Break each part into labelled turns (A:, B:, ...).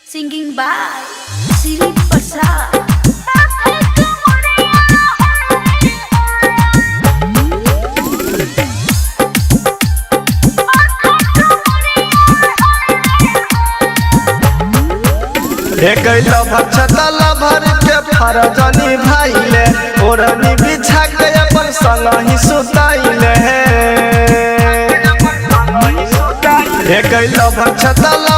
A: Singing by Siri Prasad.
B: भर के फरजनी भाईले ओरनी बिछा के अपन संग ही सुताइले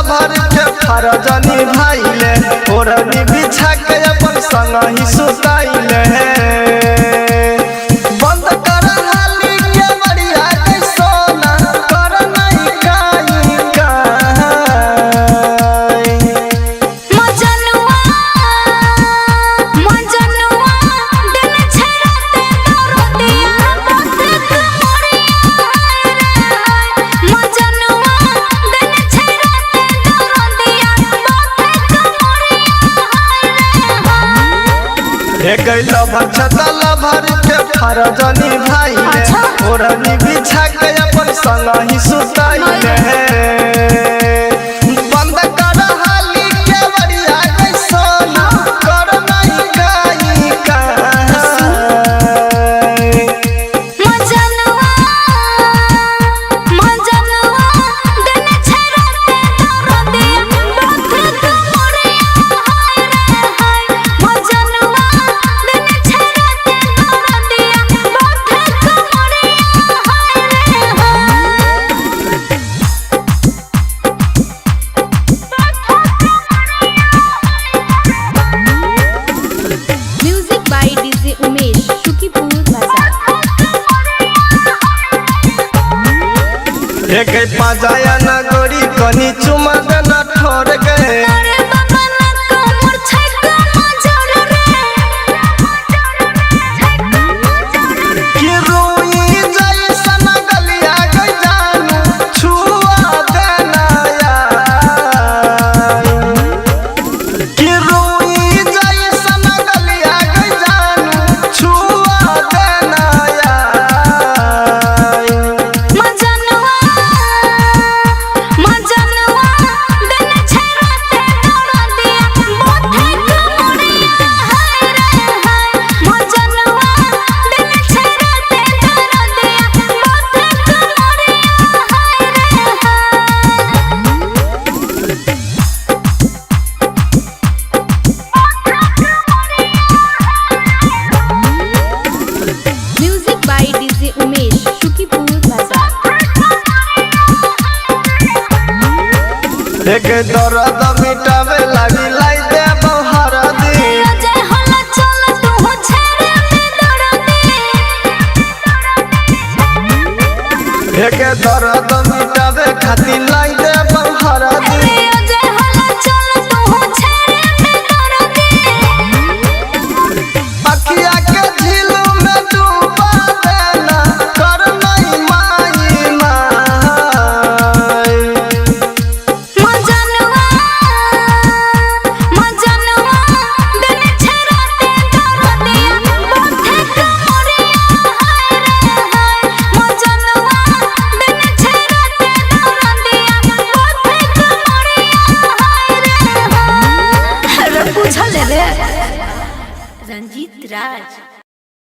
B: भर के फरजनी भाईले ओरनी बिछा के अपन संग ही सुताइले बंद कर हाली के बढ़िया के सोना कर नहीं काई भर के फरजनी भाईले ओरनी बिछा के अपन संग ही सुताइले बंद कर हाली के बढ़िया के सोना कर नहीं काई एक पाजाया न गोरी कनी चुमा देना ठोर गए कि रोई जैसन गलिया गई जानू छुआ देना यार कि रोई जैसन गलिया गई जानू छुआ देना एक दर्द मिटावे लागी लाई दे बहर दी एक दर्द मिटावे खातिर लाई